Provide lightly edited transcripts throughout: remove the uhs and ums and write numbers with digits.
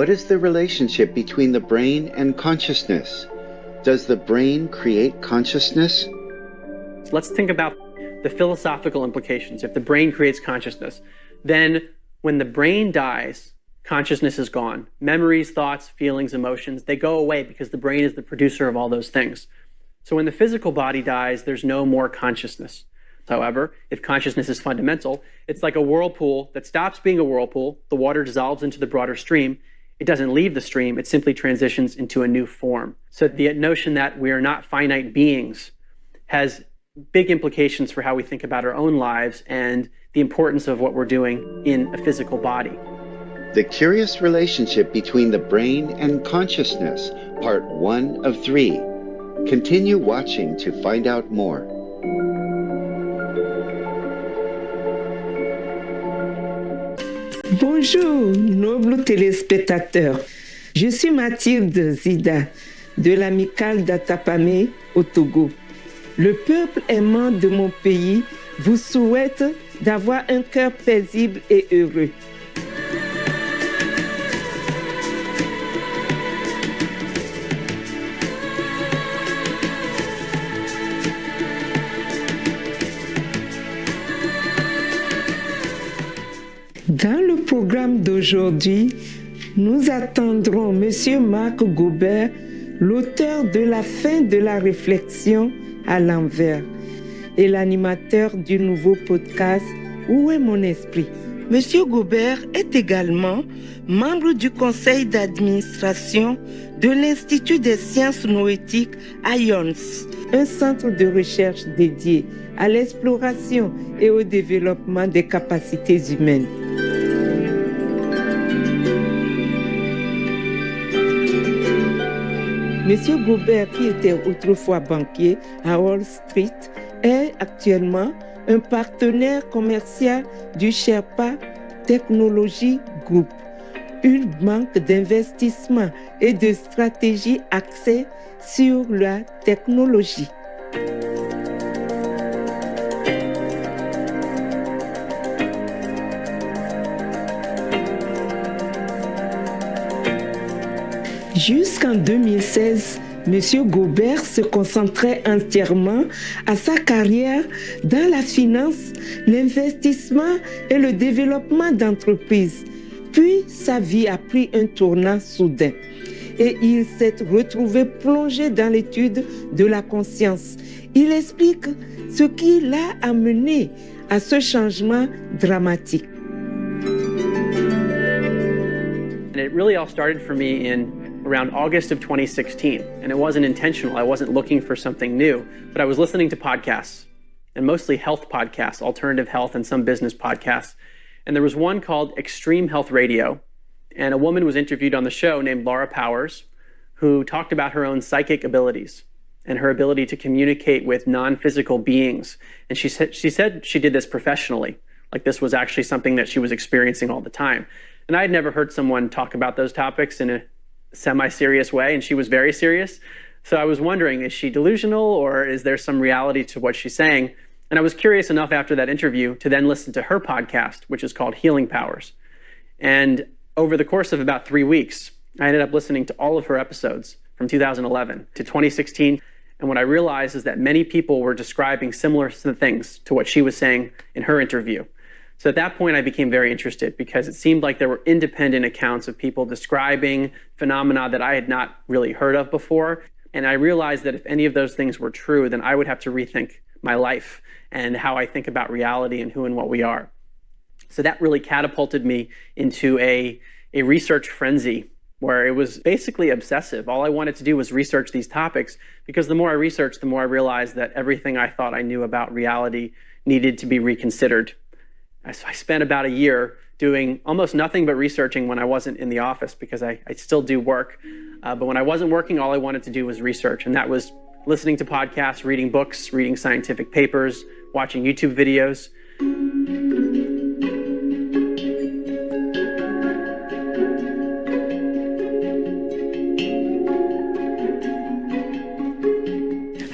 What is the relationship between the brain and consciousness? Does the brain create consciousness? Let's think about the philosophical implications. If the brain creates consciousness, then when the brain dies, consciousness is gone. Memories, thoughts, feelings, emotions, they go away because the brain is the producer of all those things. So when the physical body dies, there's no more consciousness. However, if consciousness is fundamental, it's like a whirlpool that stops being a whirlpool, the water dissolves into the broader stream, it doesn't leave the stream, it simply transitions into a new form. So the notion that we are not finite beings has big implications for how we think about our own lives and the importance of what we're doing in a physical body. The Curious Relationship Between the Brain and Consciousness, Part 1 of 3. Continue watching to find out more. Bonjour, nobles téléspectateurs. Je suis Mathilde Zida, de l'amicale d'Atapamé au Togo. Le peuple aimant de mon pays vous souhaite d'avoir un cœur paisible et heureux. Dans le programme d'aujourd'hui, nous attendrons M. Marc Gobert, l'auteur de La fin de la réflexion à l'envers et l'animateur du nouveau podcast Où est mon esprit? M. Gobert est également membre du conseil d'administration de l'Institut des sciences noétiques à IONS, un centre de recherche dédié à l'exploration et au développement des capacités humaines. Monsieur Gobert, qui était autrefois banquier à Wall Street, est actuellement un partenaire commercial du Sherpa Technology Group, une banque d'investissement et de stratégie axée sur la technologie. Jusqu'en 2016, M. Gobert se concentrait entièrement à sa carrière dans la finance, l'investissement et le développement d'entreprises. Puis, sa vie a pris un tournant soudain et il s'est retrouvé plongé dans l'étude de la conscience. Il explique ce qui l'a amené à ce changement dramatique. And it really all started for me in around August of 2016. And it wasn't intentional. I wasn't looking for something new, but I was listening to podcasts, and mostly health podcasts, alternative health and some business podcasts. And there was one called Extreme Health Radio. And a woman was interviewed on the show named Laura Powers, who talked about her own psychic abilities and her ability to communicate with non-physical beings. And she said she did this professionally. Like this was actually something that she was experiencing all the time. And I had never heard someone talk about those topics in a semi-serious way, and she was very serious. So I was wondering, is she delusional or is there some reality to what she's saying? And I was curious enough after that interview to then listen to her podcast, which is called Healing Powers. And over the course of about 3 weeks, I ended up listening to all of her episodes from 2011 to 2016. And what I realized is that many people were describing similar things to what she was saying in her interview. So at that point, I became very interested because it seemed like there were independent accounts of people describing phenomena that I had not really heard of before. And I realized that if any of those things were true, then I would have to rethink my life and how I think about reality and who and what we are. So that really catapulted me into a research frenzy where it was basically obsessive. All I wanted to do was research these topics because the more I researched, the more I realized that everything I thought I knew about reality needed to be reconsidered. So I spent about a year doing almost nothing but researching when I wasn't in the office because I still do work. But when I wasn't working, all I wanted to do was research. And that was listening to podcasts, reading books, reading scientific papers, watching YouTube videos.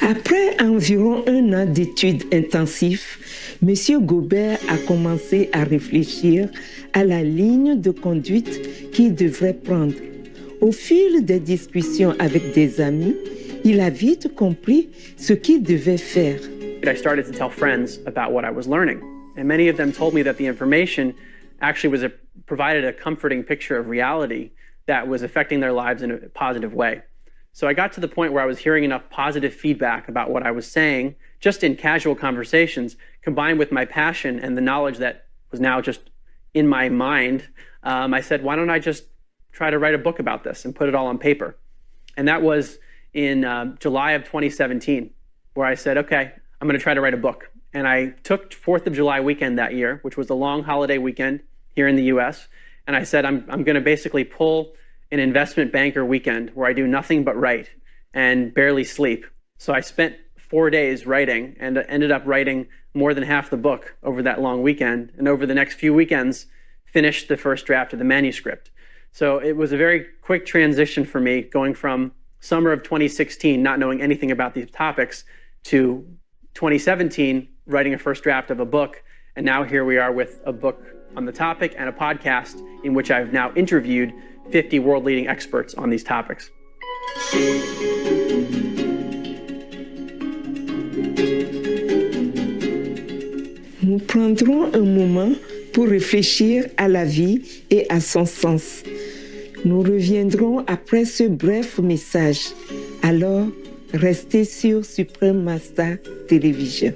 Après environ 1 an d'études intensives, M. Gobert a commencé à réfléchir à la ligne de conduite qu'il devrait prendre. Au fil des discussions avec des amis, il a vite compris ce qu'il devait faire. I started to tell friends about what I was learning, and many of them told me that the information actually provided a comforting picture of reality that was affecting their lives in a positive way. So I got to the point where I was hearing enough positive feedback about what I was saying, just in casual conversations, combined with my passion and the knowledge that was now just in my mind. I said, why don't I just try to write a book about this and put it all on paper? And that was in July of 2017, where I said, okay, I'm going to try to write a book. And I took 4th of July weekend that year, which was a long holiday weekend here in the US. And I said, I'm going to basically pull an investment banker weekend where I do nothing but write and barely sleep. So I spent 4 days writing and ended up writing more than half the book over that long weekend. And over the next few weekends, finished the first draft of the manuscript. So it was a very quick transition for me, going from summer of 2016, not knowing anything about these topics, to 2017, writing a first draft of a book. And now here we are with a book on the topic and a podcast in which I've now interviewed 50 world-leading experts on these topics. Nous prendrons un moment pour réfléchir à la vie et à son sens. Nous reviendrons après ce bref message. Alors, restez sur Supreme Master Television.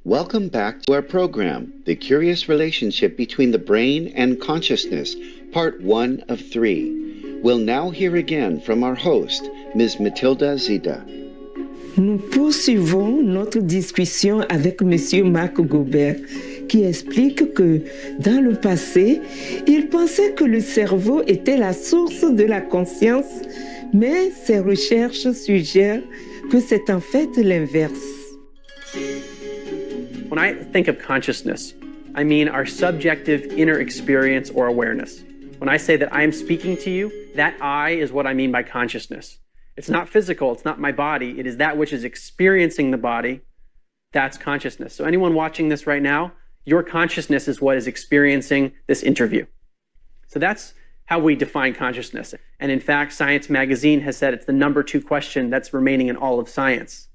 Welcome back to our program, The Curious Relationship Between the Brain and Consciousness, Part 1 of 3. We'll now hear again from our host, Ms. Matilda Zida. Nous poursuivons notre discussion avec M. Marc Gobert, qui explique que, dans le passé, il pensait que le cerveau était la source de la conscience, mais ses recherches suggèrent que c'est en fait l'inverse. When I think of consciousness, I mean our subjective inner experience or awareness. When I say that I am speaking to you, that I is what I mean by consciousness. It's not physical, it's not my body, it is that which is experiencing the body. That's consciousness. So anyone watching this right now, your consciousness is what is experiencing this interview. So that's how we define consciousness. And in fact, Science Magazine has said it's the number 2 question that's remaining in all of science.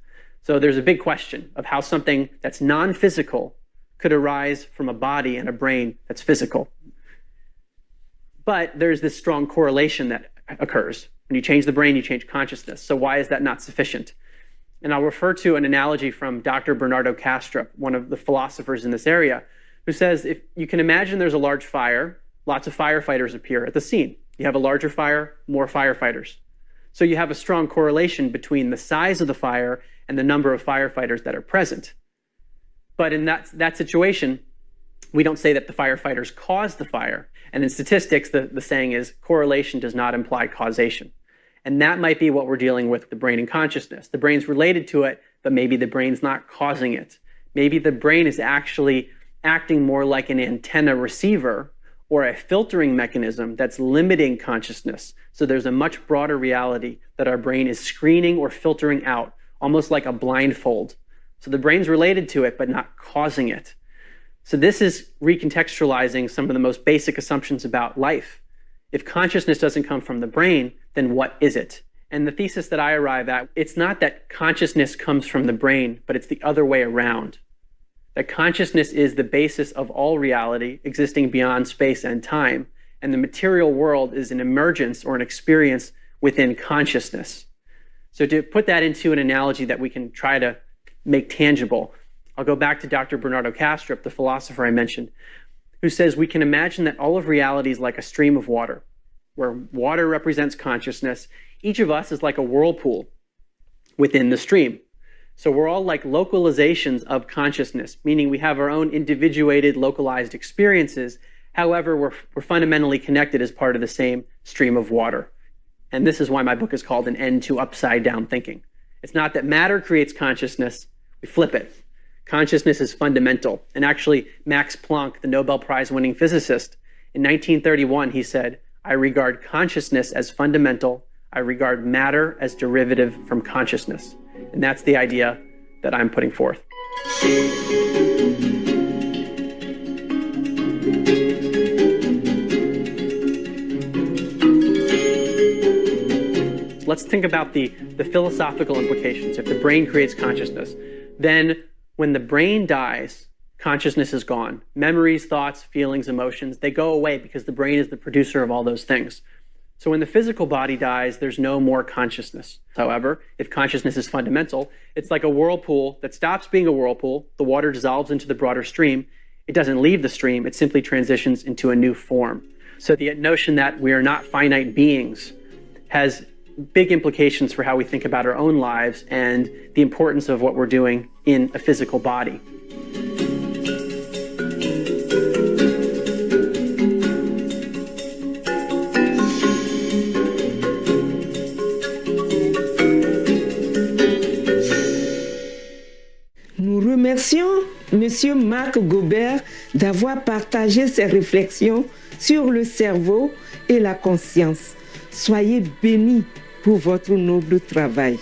So there's a big question of how something that's non-physical could arise from a body and a brain that's physical. But there's this strong correlation that occurs. When you change the brain, you change consciousness. So why is that not sufficient? And I'll refer to an analogy from Dr. Bernardo Kastrup, one of the philosophers in this area, who says if you can imagine there's a large fire, lots of firefighters appear at the scene. You have a larger fire, more firefighters. So you have a strong correlation between the size of the fire and the number of firefighters that are present. But in that situation, we don't say that the firefighters caused the fire. And in statistics, the saying is correlation does not imply causation. And that might be what we're dealing with the brain and consciousness. The brain's related to it, but maybe the brain's not causing it. Maybe the brain is actually acting more like an antenna receiver or a filtering mechanism that's limiting consciousness. So there's a much broader reality that our brain is screening or filtering out, almost like a blindfold. So the brain's related to it, but not causing it. So this is recontextualizing some of the most basic assumptions about life. If consciousness doesn't come from the brain, then what is it? And the thesis that I arrive at, it's not that consciousness comes from the brain, but it's the other way around. That consciousness is the basis of all reality existing beyond space and time, and the material world is an emergence or an experience within consciousness. So to put that into an analogy that we can try to make tangible, I'll go back to Dr. Bernardo Kastrup, the philosopher I mentioned, who says we can imagine that all of reality is like a stream of water, where water represents consciousness. Each of us is like a whirlpool within the stream. So we're all like localizations of consciousness, meaning we have our own individuated, localized experiences. However, we're fundamentally connected as part of the same stream of water. And this is why my book is called An End to Upside Down Thinking. It's not that matter creates consciousness, we flip it. Consciousness is fundamental. And actually, Max Planck, the Nobel Prize-winning physicist, in 1931, he said, I regard consciousness as fundamental. I regard matter as derivative from consciousness. And that's the idea that I'm putting forth. Let's think about the philosophical implications. If the brain creates consciousness, then when the brain dies, consciousness is gone. Memories, thoughts, feelings, emotions, they go away because the brain is the producer of all those things. So when the physical body dies, there's no more consciousness. However, if consciousness is fundamental, it's like a whirlpool that stops being a whirlpool, the water dissolves into the broader stream, it doesn't leave the stream, it simply transitions into a new form. So the notion that we are not finite beings has big implications for how we think about our own lives and the importance of what we're doing in a physical body. Nous remercions M. Marc Gobert d'avoir partagé ses réflexions sur le cerveau et la conscience. Soyez bénis pour votre noble travail.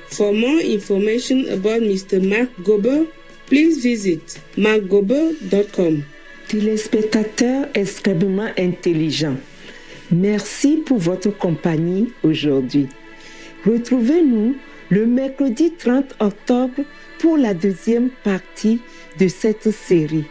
For more information about Mr. Marc Gobert, please visit marcgobert.com. Téléspectateurs extrêmement intelligents, merci pour votre compagnie aujourd'hui. Retrouvez-nous le mercredi 30 octobre pour la deuxième partie de cette série.